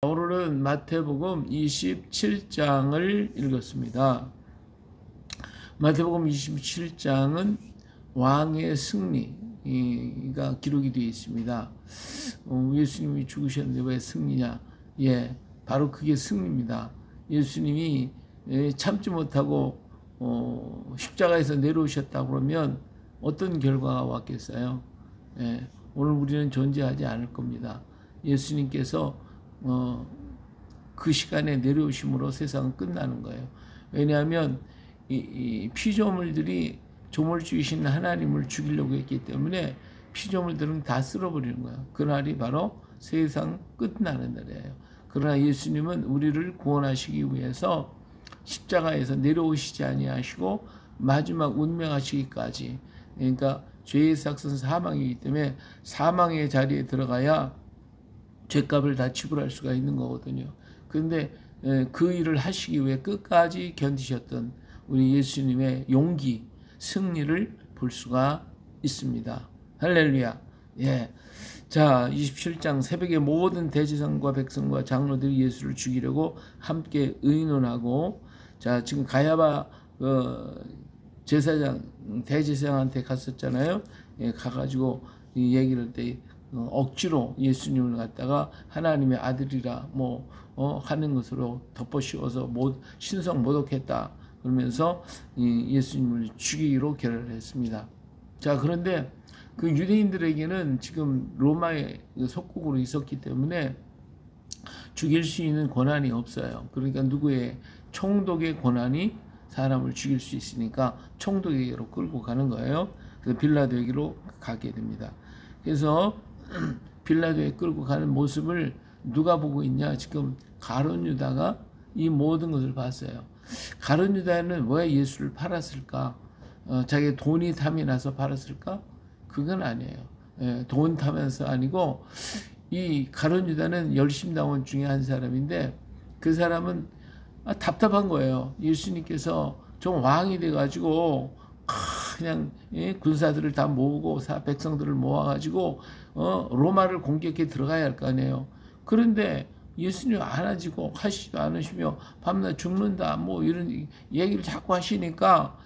오늘은 마태복음 27장을 읽었습니다. 마태복음 27장은 왕의 승리가 기록이 되어 있습니다. 예수님이 죽으셨는데 왜 승리냐? 예, 바로 그게 승리입니다. 예수님이 참지 못하고 십자가에서 내려오셨다 그러면 어떤 결과가 왔겠어요? 예, 오늘 우리는 존재하지 않을 겁니다. 예수님께서 그 시간에 내려오심으로 세상은 끝나는 거예요. 왜냐하면 이 피조물들이 조물주이신 하나님을 죽이려고 했기 때문에 피조물들은 다 쓸어버리는 거예요. 그날이 바로 세상 끝나는 날이에요. 그러나 예수님은 우리를 구원하시기 위해서 십자가에서 내려오시지 아니하시고 마지막 운명하시기까지, 그러니까 죄의 삭은 사망이기 때문에 사망의 자리에 들어가야 죄값을 다 지불할 수가 있는 거거든요. 그런데 그 일을 하시기 위해 끝까지 견디셨던 우리 예수님의 용기, 승리를 볼 수가 있습니다. 할렐루야. 예. 자, 27장 새벽에 모든 대제사장과 백성과 장로들이 예수를 죽이려고 함께 의논하고, 자, 지금 가야바 제사장, 대제사장한테 갔었잖아요. 예, 가가지고 이 얘기를 할 때 억지로 예수님을 갖다가 하나님의 아들이라 하는 것으로 덮어씌워서 신성 모독했다 그러면서 예수님을 죽이기로 결의를 했습니다. 자, 그런데 그 유대인들에게는 지금 로마의 속국으로 있었기 때문에 죽일 수 있는 권한이 없어요. 그러니까 누구의 총독의 권한이 사람을 죽일 수 있으니까 총독에게로 끌고 가는 거예요. 그래서 빌라도에게로 가게 됩니다. 그래서 빌라도에 끌고 가는 모습을 누가 보고 있냐? 지금 가룟 유다가 이 모든 것을 봤어요. 가룟 유다는 왜 예수를 팔았을까? 자기 돈이 탐이 나서 팔았을까? 그건 아니에요. 예, 돈 탐에서 아니고, 이 가룟 유다는 열심당원 중에 한 사람인데, 그 사람은 답답한 거예요. 예수님께서 좀 왕이 돼가지고 그냥 군사들을 다 모으고 백성들을 모아가지고 로마를 공격해 들어가야 할 거 아니에요. 그런데 예수님 안아지고 하시지도 않으시며 밤낮 죽는다 이런 얘기를 자꾸 하시니까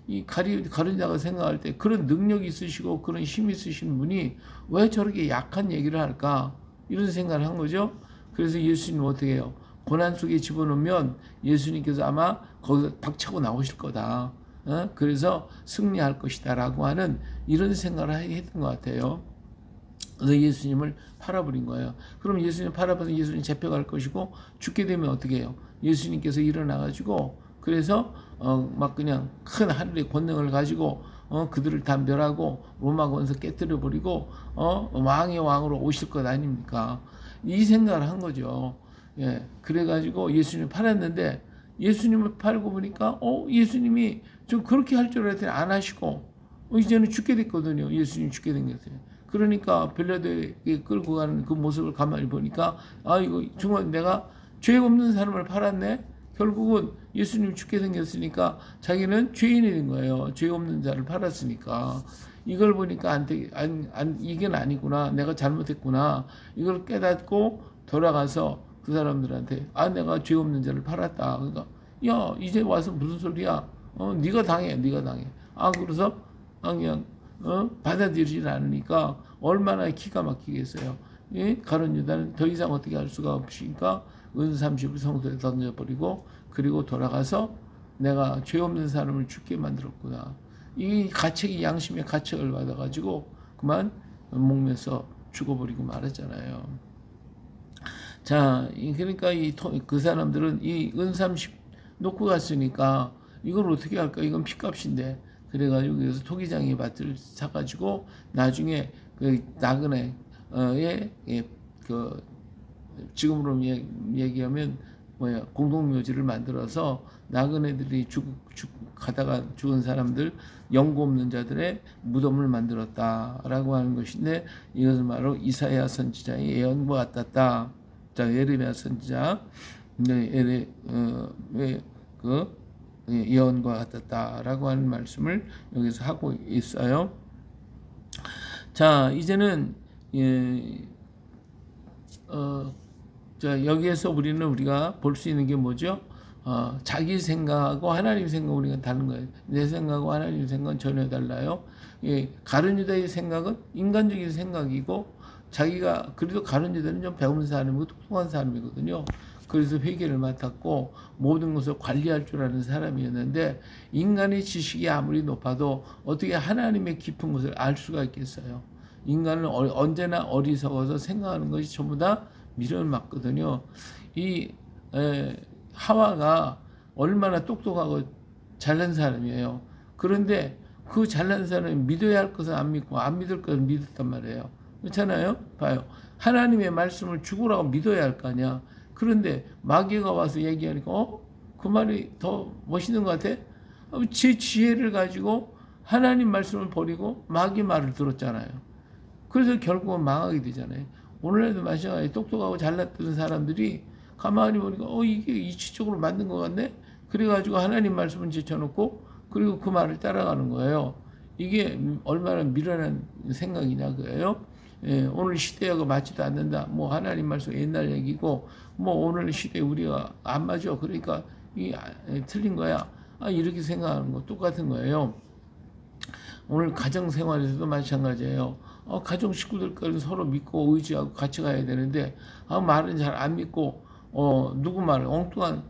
이 가룟 자가 생각할 때 그런 능력이 있으시고 그런 힘이 있으신 분이 왜 저렇게 약한 얘기를 할까, 이런 생각을 한 거죠. 그래서 예수님 어떻게 해요? 고난 속에 집어넣으면 예수님께서 아마 거기서 박차고 나오실 거다. 그래서 승리할 것이다 라고 하는 이런 생각을 했던 것 같아요. 그래서 예수님을 팔아버린 거예요. 그럼 예수님 팔아버려서 예수님 잡혀갈 것이고, 죽게 되면 어떻게 해요? 예수님께서 일어나가지고 그래서 막 그냥 큰 하늘의 권능을 가지고 그들을 다 멸하고 로마 권세 깨뜨려버리고 왕의 왕으로 오실 것 아닙니까? 이 생각을 한 거죠. 예, 그래가지고 예수님 팔았는데, 예수님을 팔고 보니까 예수님이 좀 그렇게 할 줄 알았더니 안 하시고 이제는 죽게 됐거든요. 예수님 죽게 생겼어요. 그러니까 빌라도에 끌고 가는 그 모습을 가만히 보니까 이거 정말 내가 죄 없는 사람을 팔았네. 결국은 예수님 죽게 생겼으니까 자기는 죄인이 된 거예요. 죄 없는 자를 팔았으니까. 이걸 보니까 이게 아니구나, 내가 잘못했구나, 이걸 깨닫고 돌아가서 그 사람들한테 내가 죄 없는 자를 팔았다. 그러니까 야, 이제 와서 무슨 소리야? 네가 당해. 그래서 그냥 받아들이질 않으니까 얼마나 기가 막히겠어요. 예? 가룟 유다는 더 이상 어떻게 할 수가 없으니까 은 30을 성소에 던져버리고, 그리고 돌아가서 내가 죄 없는 사람을 죽게 만들었구나, 이 가책이 양심의 가책을 받아가지고 그만 목매서 죽어버리고 말았잖아요. 자, 그러니까 그 사람들은 이 은 30 놓고 갔으니까 이걸 어떻게 할까? 이건 피값인데. 그래가지고 그래서 토기장의 밭을 사가지고 나중에 그 나그네의 그 지금으로 얘기하면 공동묘지를 만들어서 나그네들이 가다가 죽은 사람들, 영구 없는 자들의 무덤을 만들었다라고 하는 것인데, 이것은 바로 이사야 선지자의 예언과 같았다. 자, 예레미야 선지자 예언과 같았다라고 하는 말씀을 여기서 하고 있어요. 자, 이제는 자, 여기에서 우리가 볼 수 있는 게 뭐죠? 자기 생각하고 하나님 생각 우리가 다른 거예요. 내 생각하고 하나님 생각은 전혀 달라요. 예, 가룟 유다의 생각은 인간적인 생각이고 자기가 그래도 가룟 유다는 좀 배운 사람이고 똑똑한 사람이거든요. 그래서 회계를 맡았고 모든 것을 관리할 줄 아는 사람이었는데 인간의 지식이 아무리 높아도 어떻게 하나님의 깊은 것을 알 수가 있겠어요. 인간은 언제나 어리석어서 생각하는 것이 전부 다 미련을 맞거든요. 이 하와가 얼마나 똑똑하고 잘난 사람이에요. 그런데 그 잘난 사람이 믿어야 할 것은 안 믿고 안 믿을 것은 믿었단 말이에요. 그렇잖아요. 봐요. 하나님의 말씀을 죽으라고 믿어야 할 거 아니야. 그런데 마귀가 와서 얘기하니까 그 말이 더 멋있는 것 같아. 제 지혜를 가지고 하나님 말씀을 버리고 마귀 말을 들었잖아요. 그래서 결국은 망하게 되잖아요. 오늘날도 마찬가지 똑똑하고 잘났던 사람들이 가만히 보니까 이게 이치적으로 맞는 것 같네. 그래가지고 하나님 말씀을 제쳐놓고 그리고 그 말을 따라가는 거예요. 이게 얼마나 미련한 생각이냐 그거예요. 예, 오늘 시대하고 맞지도 않는다. 뭐 하나님 말씀 옛날 얘기고 뭐 오늘 시대 우리가 안 맞아. 그러니까 이 틀린 거야. 이렇게 생각하는 거 똑같은 거예요. 오늘 가정 생활에서도 마찬가지예요. 가정 식구들까지 서로 믿고 의지하고 같이 가야 되는데 말은 잘 안 믿고 누구 말을 엉뚱한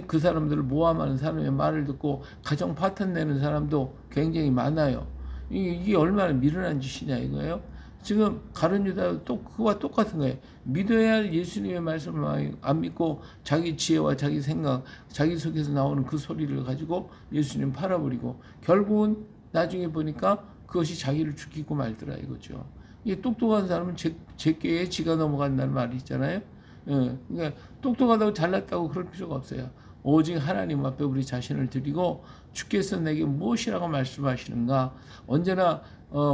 그 사람들을 모함하는 사람의 말을 듣고 가정 파탄 내는 사람도 굉장히 많아요. 이게 얼마나 미련한 짓이냐 이거예요. 지금 가룟 유다 그와 똑같은 거예요. 믿어야 할 예수님의 말씀을 안 믿고 자기 지혜와 자기 생각, 자기 속에서 나오는 그 소리를 가지고 예수님 팔아버리고 결국은 나중에 보니까 그것이 자기를 죽이고 말더라 이거죠. 이게 똑똑한 사람은 제께에 지가 넘어간다는 말이 있잖아요. 그러니까 똑똑하다고 잘났다고 그럴 필요가 없어요. 오직 하나님 앞에 우리 자신을 드리고 주께서 내게 무엇이라고 말씀하시는가. 언제나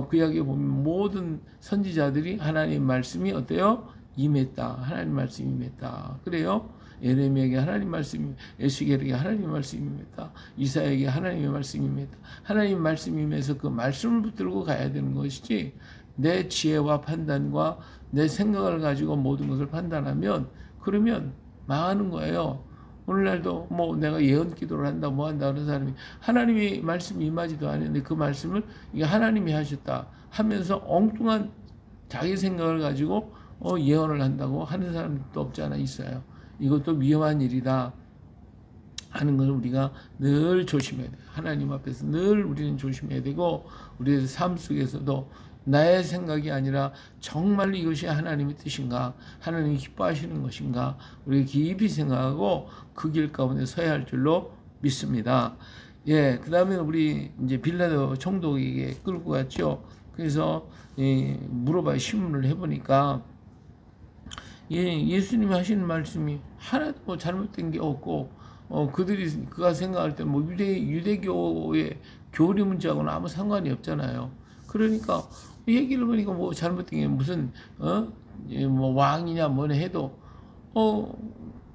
구약에 보면 모든 선지자들이 하나님 말씀이 어때요? 임했다. 하나님 말씀이 임했다. 그래요? 예레미야에게 하나님 말씀이, 에스겔에게 하나님 말씀이 임했다. 이사야에게 하나님의 말씀이 임했다. 하나님 말씀이 임해서 그 말씀을 붙들고 가야 되는 것이지 내 지혜와 판단과 내 생각을 가지고 모든 것을 판단하면 그러면 망하는 거예요. 오늘날도 뭐 내가 예언 기도를 한다 뭐 한다 하는 사람이 하나님의 말씀이 임하지도 않는데 그 말씀을 이게 하나님이 하셨다 하면서 엉뚱한 자기 생각을 가지고 예언을 한다고 하는 사람도 없지 않아 있어요. 이것도 위험한 일이다 하는 것을 우리가 늘 조심해야 돼요. 하나님 앞에서 늘 우리는 조심해야 되고 우리의 삶 속에서도 나의 생각이 아니라 정말 이것이 하나님의 뜻인가, 하나님이 기뻐하시는 것인가, 우리 깊이 생각하고 그 길 가운데 서야 할 줄로 믿습니다. 예, 그 다음에 우리 이제 빌라도 총독에게 끌고 갔죠. 그래서 물어봐요. 신문을 해보니까 예수님이 하시는 말씀이 하나도 뭐 잘못된 게 없고 그가 생각할 때 뭐 유대교의 교리 문제하고는 아무 상관이 없잖아요. 그러니까 얘기를 보니까 뭐 잘못된 게 무슨 뭐 왕이냐 뭐냐 해도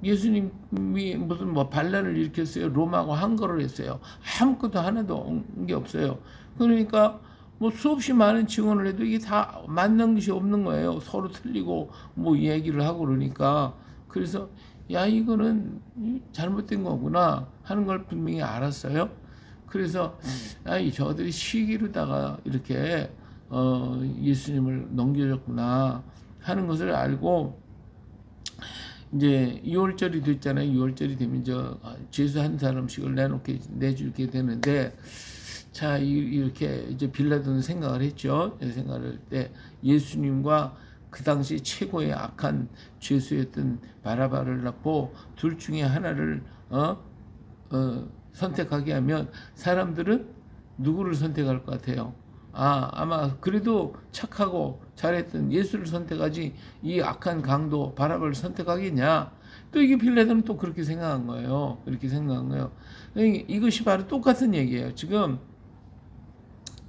예수님이 무슨 뭐 반란을 일으켰어요. 로마하고 항거를 했어요. 아무것도 하나도 온 게 없어요. 그러니까 뭐 수없이 많은 증언을 해도 이게 다 맞는 것이 없는 거예요. 서로 틀리고 뭐 얘기를 하고 그러니까 그래서 야 이거는 잘못된 거구나 하는 걸 분명히 알았어요. 그래서 저들이 시기로다가 이렇게 예수님을 넘겨줬구나 하는 것을 알고 이제 6월절이 됐잖아요. 6월절이 되면 죄수 한 사람씩을 내주게 되는데 자 이렇게 이제 빌라도는 생각을 했죠. 생각을 할 때 예수님과 그 당시 최고의 악한 죄수였던 바라바를 낳고 둘 중에 하나를 선택하게 하면 사람들은 누구를 선택할 것 같아요? 아마 그래도 착하고 잘했던 예수를 선택하지 이 악한 강도 바라바를 선택하겠냐? 또 이게 빌라도는 또 그렇게 생각한 거예요. 그렇게 생각한 거예요. 이것이 바로 똑같은 얘기예요. 지금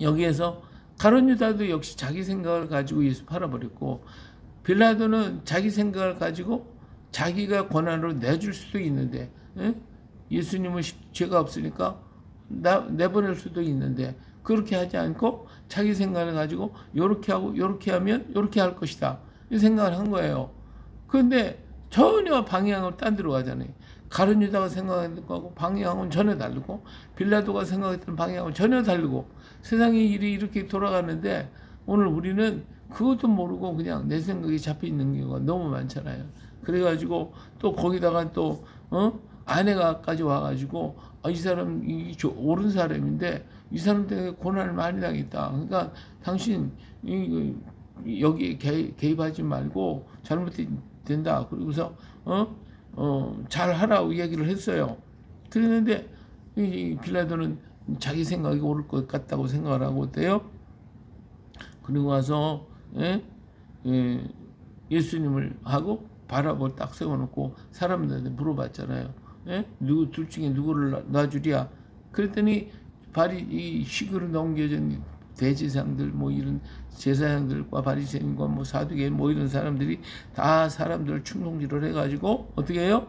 여기에서 가룟 유다도 역시 자기 생각을 가지고 예수 팔아버렸고 빌라도는 자기 생각을 가지고 자기가 권한으로 내줄 수도 있는데 예수님은 죄가 없으니까 내보낼 수도 있는데 그렇게 하지 않고 자기 생각을 가지고 요렇게 하고 요렇게 하면 요렇게 할 것이다 이 생각을 한 거예요. 그런데 전혀 방향을 딴 데로 가잖아요. 가룟 유다가 생각했던 거하고 방향은 전혀 다르고 빌라도가 생각했던 방향은 전혀 다르고 세상의 일이 이렇게 돌아가는데 오늘 우리는 그것도 모르고 그냥 내 생각이 잡혀 있는 경우가 너무 많잖아요. 그래가지고 또 거기다가 또 아내가까지 와가지고 이 사람 옳은 사람인데 이 사람 때문에 고난을 많이 당했다. 그러니까 당신 여기에 개입하지 말고 잘못된다. 그리고서 잘 하라고 얘기를 했어요. 그랬는데 이 빌라도는 자기 생각이 옳을 것 같다고 생각을 하고 어때요? 그리고 와서 예수님을 하고 바라볼 딱 세워놓고 사람들한테 물어봤잖아요. 누구 둘 중에 누구를 놔주랴? 그랬더니 이 식으로 넘겨진 대제사장들 뭐 이런 제사장들과 바리새인과 뭐 사두개 뭐 이런 사람들이 다 사람들을 충동질을 해가지고 어떻게 해요?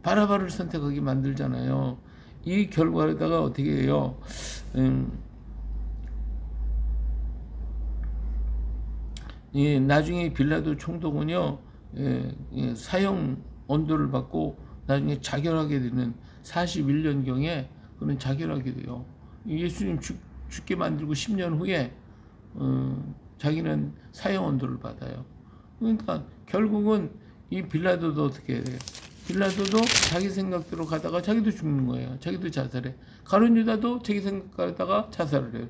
바라바를 선택하게 만들잖아요. 이 결과에다가 어떻게 해요? 나중에 빌라도 총독은요, 사형 언도를 받고 나중에 자결하게 되는 41년경에 그는 자결하게 돼요. 예수님 죽게 만들고 10년 후에 자기는 사형 언도를 받아요. 그러니까 결국은 이 빌라도도 어떻게 해야 돼요? 빌라도도 자기 생각대로 가다가 자기도 죽는 거예요. 자기도 자살해. 가룟 유다도 자기 생각하다가 자살을 해요.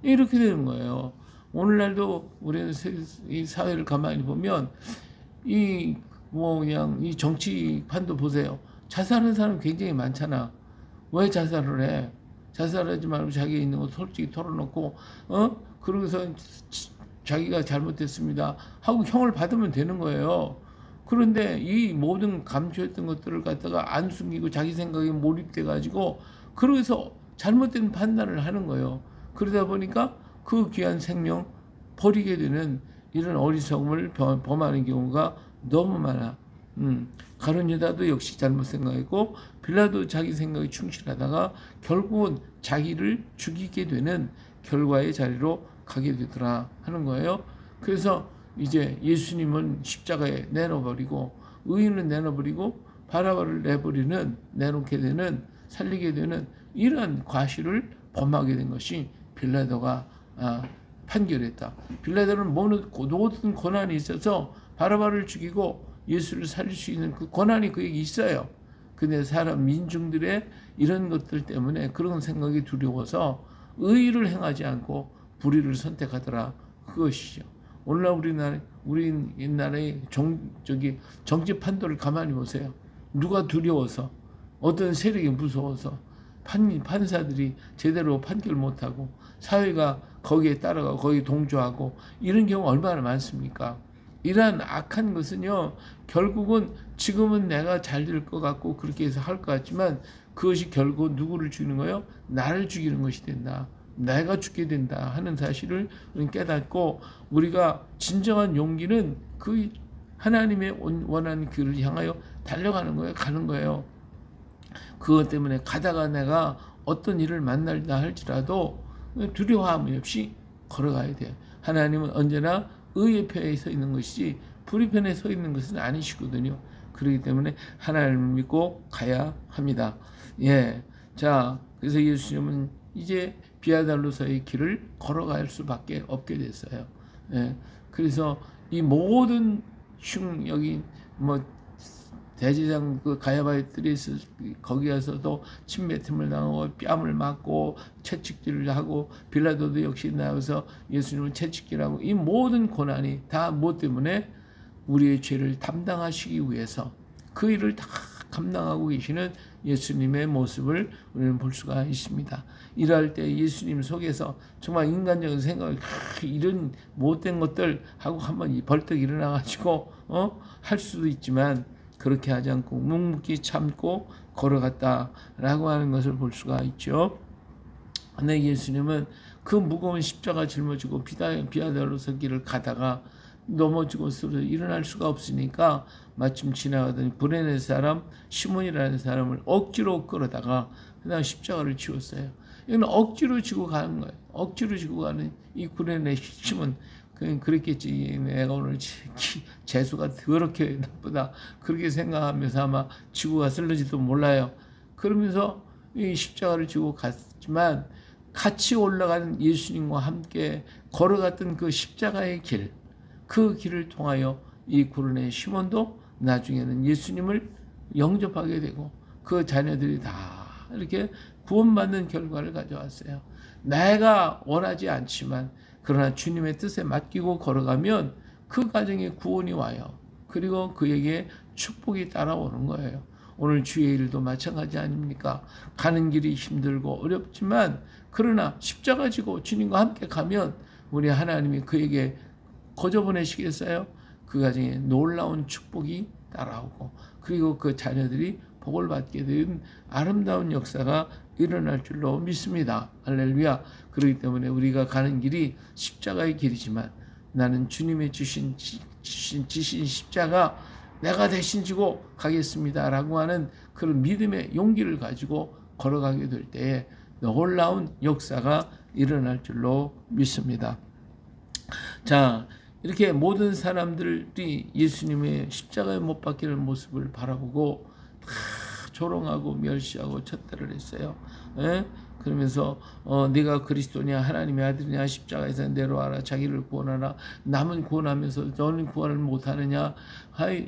이렇게 되는 거예요. 오늘날도 우리는 이 사회를 가만히 보면 그냥 이 정치판도 보세요. 자살하는 사람 굉장히 많잖아. 왜 자살을 해? 자살하지 말고 자기가 있는 거 솔직히 털어놓고 그러고서 자기가 잘못했습니다 하고 형을 받으면 되는 거예요. 그런데 이 모든 감추했던 것들을 갖다가 안 숨기고 자기 생각에 몰입돼 가지고 그러고서 잘못된 판단을 하는 거예요. 그러다 보니까 그 귀한 생명 버리게 되는 이런 어리석음을 범하는 경우가 너무 많아. 가룟 유다도 역시 잘못 생각했고 빌라도 자기 생각에 충실하다가 결국은 자기를 죽이게 되는 결과의 자리로 가게 되더라 하는 거예요. 그래서 이제 예수님은 십자가에 내놓아버리고 의인은 내놔버리고 바라바를 내놓게 되는 살리게 되는 이러한 과실을 범하게 된 것이 빌라도가 판결했다. 빌라도는 모든 고난이 있어서 바라바를 죽이고 예수를 살릴 수 있는 그 권한이 그에게 있어요. 근데 민중들의 이런 것들 때문에 그런 생각이 두려워서 의의를 행하지 않고 불의를 선택하더라. 그것이죠. 오늘날 우리 옛날에 정치 판도를 가만히 보세요. 누가 두려워서 어떤 세력이 무서워서 판사들이 제대로 판결 못하고 사회가 거기에 따라가고 거기에 동조하고 이런 경우 얼마나 많습니까? 이러한 악한 것은요, 결국은 지금은 내가 잘 될 것 같고 그렇게 해서 할 것 같지만 그것이 결국 누구를 죽이는 거예요? 나를 죽이는 것이 된다. 내가 죽게 된다 하는 사실을 깨닫고 우리가 진정한 용기는 그 하나님의 원하는 길을 향하여 달려가는 거예요. 가는 거예요. 그것 때문에 가다가 내가 어떤 일을 만날다 할지라도 두려워함 없이 걸어가야 돼요. 하나님은 언제나 의의 편에 서 있는 것이지 불의 편에 서 있는 것은 아니시거든요. 그렇기 때문에 하나님을 믿고 가야 합니다. 자, 그래서 예수님은 이제 비아달로서의 길을 걸어갈 수밖에 없게 됐어요. 그래서 이 모든 여기 대제사장 그 가야바의 뜰에 거기 가서도 침뱉음을 당하고 뺨을 맞고 채찍질을 하고 빌라도도 역시 나와서 예수님을 채찍질하고 이 모든 고난이 다 무엇 때문에 우리의 죄를 담당하시기 위해서 그 일을 다 감당하고 계시는 예수님의 모습을 우리는 볼 수가 있습니다. 일할 때 예수님 속에서 정말 인간적인 생각을 이런 못된 것들 하고 한번 벌떡 일어나가지고 할 수도 있지만 그렇게 하지 않고 묵묵히 참고 걸어갔다라고 하는 것을 볼 수가 있죠. 근데 예수님은 그 무거운 십자가 짊어지고 비아달로서 길을 가다가 넘어지고 일어날 수가 없으니까 마침 지나가던 구레네 사람 시몬이라는 사람을 억지로 끌어다가 그다음 십자가를 지웠어요. 이건 억지로 지고 가는 거예요. 억지로 지고 가는 이 구레네 시몬 그랬겠지. 내가 오늘 재수가 더럽게 나쁘다. 그렇게 생각하면서 아마 지고 갔을지도 몰라요. 그러면서 이 십자가를 지고 갔지만 같이 올라가는 예수님과 함께 걸어갔던 그 십자가의 길, 그 길을 통하여 이 구른의 시몬도 나중에는 예수님을 영접하게 되고 그 자녀들이 다 이렇게 구원받는 결과를 가져왔어요. 내가 원하지 않지만 그러나 주님의 뜻에 맡기고 걸어가면 그 가정에 구원이 와요. 그리고 그에게 축복이 따라오는 거예요. 오늘 주의 일도 마찬가지 아닙니까? 가는 길이 힘들고 어렵지만 그러나 십자가 지고 주님과 함께 가면 우리 하나님이 그에게 거저 보내시겠어요? 그 가정에 놀라운 축복이 따라오고 그리고 그 자녀들이 복을 받게 된 아름다운 역사가 일어날 줄로 믿습니다. 할렐루야. 그렇기 때문에 우리가 가는 길이 십자가의 길이지만 나는 주님의 주신 십자가 내가 대신 지고 가겠습니다 라고 하는 그런 믿음의 용기를 가지고 걸어가게 될 때에 놀라운 역사가 일어날 줄로 믿습니다. 자, 이렇게 모든 사람들이 예수님의 십자가에 못 박히는 모습을 바라보고 다 조롱하고 멸시하고 쳤다를 했어요. 에? 그러면서 네가 그리스도냐 하나님의 아들이냐 십자가에서 내려와라 자기를 구원하라 남은 구원하면서 너는 구원을 못하느냐.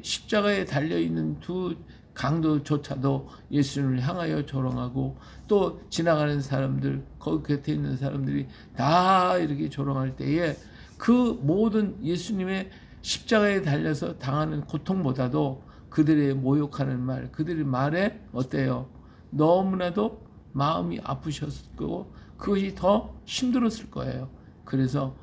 십자가에 달려있는 두 강도조차도 예수님을 향하여 조롱하고 또 지나가는 사람들 거기 곁에 있는 사람들이 다 이렇게 조롱할 때에 그 모든 예수님의 십자가에 달려서 당하는 고통보다도 그들의 모욕하는 말, 그들의 말에 어때요? 너무나도 마음이 아프셨을 거고 그것이 더 힘들었을 거예요. 그래서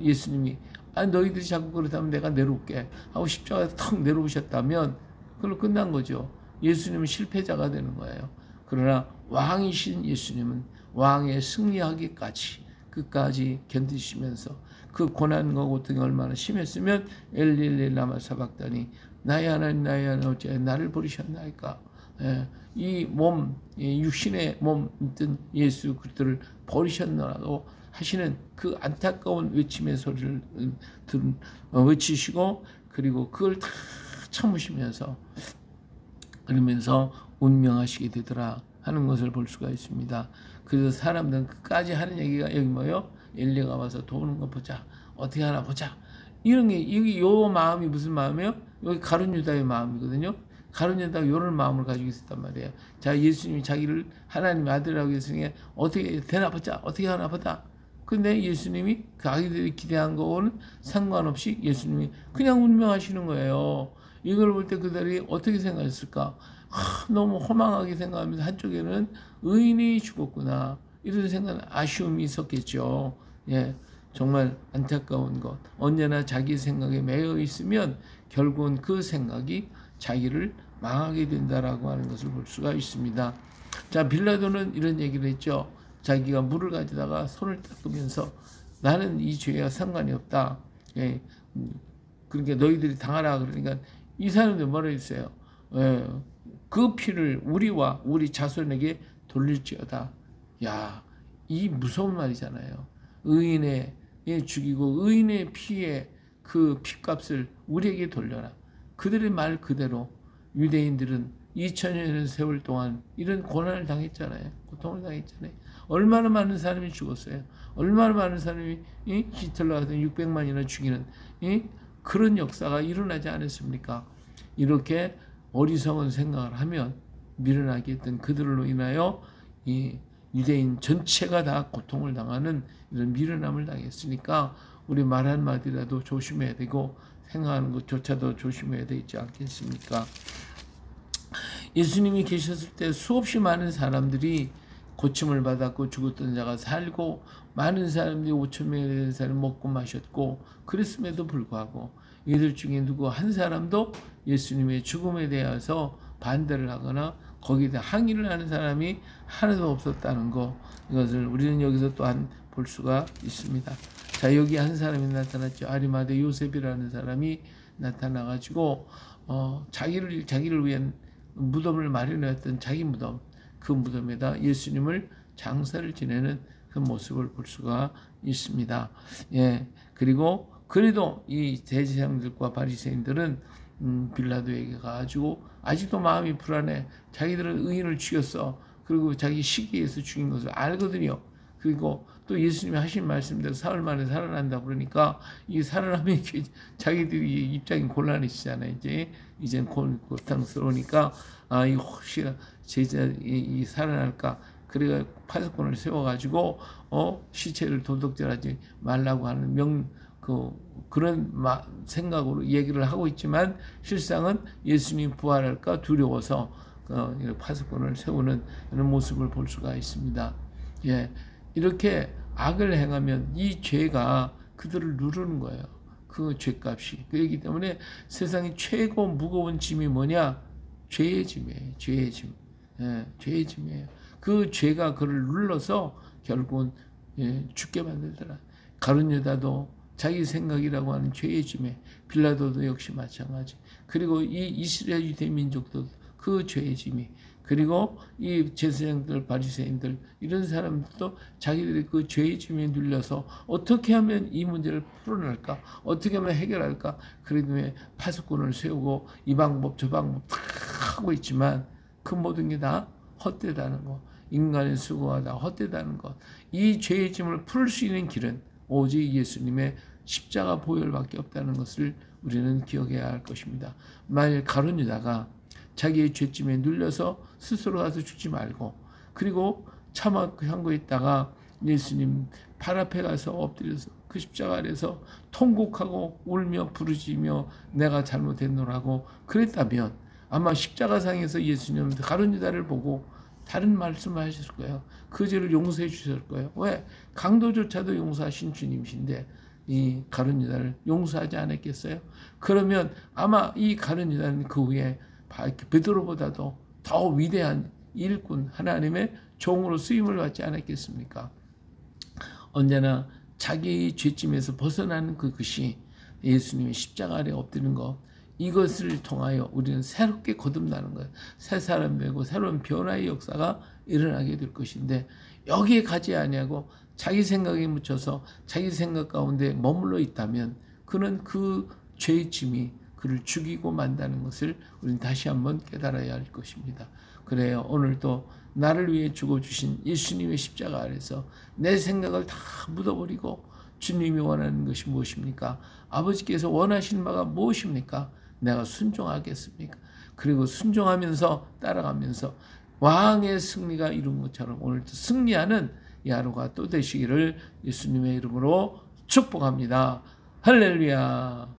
예수님이 너희들이 자꾸 그렇다면 내가 내려올게 하고 십자가에서 턱 내려오셨다면 그걸로 끝난 거죠. 예수님은 실패자가 되는 거예요. 그러나 왕이신 예수님은 왕의 승리하기까지 끝까지 견디시면서 그 고난과 고통이 얼마나 심했으면 엘리 라마 사박다니 나의 하나님 나의 하나님 어찌 나를 버리셨나이까. 이 몸, 육신의 몸 있던 예수 그리스도를 버리셨나라고 하시는 그 안타까운 외침의 소리를 외치시고 그리고 그걸 다 참으시면서 그러면서 운명하시게 되더라 하는 것을 볼 수가 있습니다. 그래서 사람들은 끝까지 하는 얘기가 여기 뭐요? 엘리가 와서 도우는 거 보자. 어떻게 하나 보자. 이런 게 여기 요 마음이 무슨 마음이에요? 여기 가룟 유다의 마음이거든요. 가룟 유다가 이런 마음을 가지고 있었단 말이에요. 자, 예수님이 자기를 하나님의 아들이라고 했으니 어떻게 되나 보자. 어떻게 하나 보자. 근데 예수님이 그 아기들이 기대한 거와는 상관없이 예수님이 그냥 운명하시는 거예요. 이걸 볼 때 그들이 어떻게 생각했을까? 너무 허망하게 생각하면서 한쪽에는 의인이 죽었구나. 이런 생각, 아쉬움이 있었겠죠. 예, 정말 안타까운 것. 언제나 자기 생각에 매여 있으면 결국은 그 생각이 자기를 망하게 된다라고 하는 것을 볼 수가 있습니다. 자, 빌라도는 이런 얘기를 했죠. 자기가 물을 가져다가 손을 닦으면서 나는 이 죄와 상관이 없다. 예, 그러니까 너희들이 당하라. 그러니까 이 사람들 뭐라 했어요? 예, 그 피를 우리와 우리 자손에게 돌릴지어다. 야, 이 무서운 말이잖아요. 의인의 죽이고 의인의 피의 그 피값을 우리에게 돌려라. 그들의 말 그대로 유대인들은 2000년의 세월 동안 이런 고난을 당했잖아요. 고통을 당했잖아요. 얼마나 많은 사람이 죽었어요. 얼마나 많은 사람이 히틀러 같은 600만이나 죽이는 그런 역사가 일어나지 않았습니까? 이렇게 어리석은 생각을 하면 미련하게 했던 그들로 인하여 이 유대인 전체가 다 고통을 당하는 이런 미련함을 당했으니까 우리 말 한마디라도 조심해야 되고 생각하는 것조차도 조심해야 되지 않겠습니까? 예수님이 계셨을 때 수없이 많은 사람들이 고침을 받았고 죽었던 자가 살고 많은 사람들이 5,000명에 대한 사람이 먹고 마셨고 그랬음에도 불구하고 이들 중에 누구 한 사람도 예수님의 죽음에 대해서 반대를 하거나 거기에 대해 항의를 하는 사람이 하나도 없었다는 거, 이것을 우리는 여기서 또한 볼 수가 있습니다. 자, 여기 한 사람이 나타났죠. 아리마대 요셉이라는 사람이 나타나가지고 자기를 위한 무덤을 마련했던 자기 무덤, 그 무덤에다 예수님을 장사를 지내는 그 모습을 볼 수가 있습니다. 예, 그리고 그래도 이 대제사장들과 바리새인들은 빌라도에게 가가지고 아직도 마음이 불안해. 자기들은 의인을 죽였어. 그리고 자기 시기에서 죽인 것을 알거든요. 그리고 또 예수님이 하신 말씀대로 사흘 만에 살아난다 그러니까 이 살아나면 자기들이 입장이 곤란해지잖아요. 이제 고통스러우니까 이 혹시 제자 이 살아날까? 그래가 파수꾼을 세워가지고 시체를 도둑질하지 말라고 하는 그런 생각으로 얘기를 하고 있지만 실상은 예수님 부활할까 두려워서 파수꾼을 세우는 이런 모습을 볼 수가 있습니다. 예, 이렇게 악을 행하면 이 죄가 그들을 누르는 거예요. 그 죄값이. 그렇기 때문에 세상에 최고 무거운 짐이 뭐냐? 죄의 짐이에요. 죄의 짐. 예, 죄의 짐이에요. 그 죄가 그를 눌러서 결국은 죽게 만들더라. 가룟 유다도 자기 생각이라고 하는 죄의 짐에, 빌라도도 역시 마찬가지. 그리고 이 이스라엘 유대 민족도 그 죄의 짐이, 그리고 이 제사장들, 바리새인들 이런 사람들도 자기들이 그 죄의 짐에 눌려서 어떻게 하면 이 문제를 풀어낼까, 어떻게 하면 해결할까, 그러면 파수꾼을 세우고 이 방법 저 방법 다 하고 있지만 그 모든 게 다 헛되다는 것, 인간의 수고가 다 헛되다는 것. 이 죄의 짐을 풀 수 있는 길은 오직 예수님의 십자가 보혈밖에 없다는 것을 우리는 기억해야 할 것입니다. 만일 가룟 유다가 자기의 죄짐에 눌려서 스스로 가서 죽지 말고, 그리고 참고 있다가 예수님 발 앞에 가서 엎드려서 그 십자가 아래서 통곡하고 울며 부르짖으며 내가 잘못했노라고 그랬다면 아마 십자가상에서 예수님은 가룟 유다를 보고 다른 말씀을 하셨을 거예요. 그 죄를 용서해 주셨을 거예요. 왜? 강도조차도 용서하신 주님이신데 이 가룟 유다를 용서하지 않았겠어요? 그러면 아마 이 가룟 유다는 그 후에 베드로보다도 더 위대한 일꾼, 하나님의 종으로 쓰임을 받지 않았겠습니까? 언제나 자기 죄짐에서 벗어나는 그것이 예수님의 십자가 아래 엎드리는 것, 이것을 통하여 우리는 새롭게 거듭나는 거예요. 새 사람 되고 새로운 변화의 역사가 일어나게 될 것인데, 여기에 가지 아니하고 자기 생각에 묻혀서 자기 생각 가운데 머물러 있다면 그는 그 죄의 짐이 그를 죽이고 만다는 것을 우리는 다시 한번 깨달아야 할 것입니다. 그래요. 오늘도 나를 위해 죽어주신 예수님의 십자가 아래서 내 생각을 다 묻어버리고 주님이 원하는 것이 무엇입니까? 아버지께서 원하시는 바가 무엇입니까? 내가 순종하겠습니까? 그리고 순종하면서 따라가면서 왕의 승리가 이룬 것처럼 오늘도 승리하는 이 하루가 또 되시기를 예수님의 이름으로 축복합니다. 할렐루야.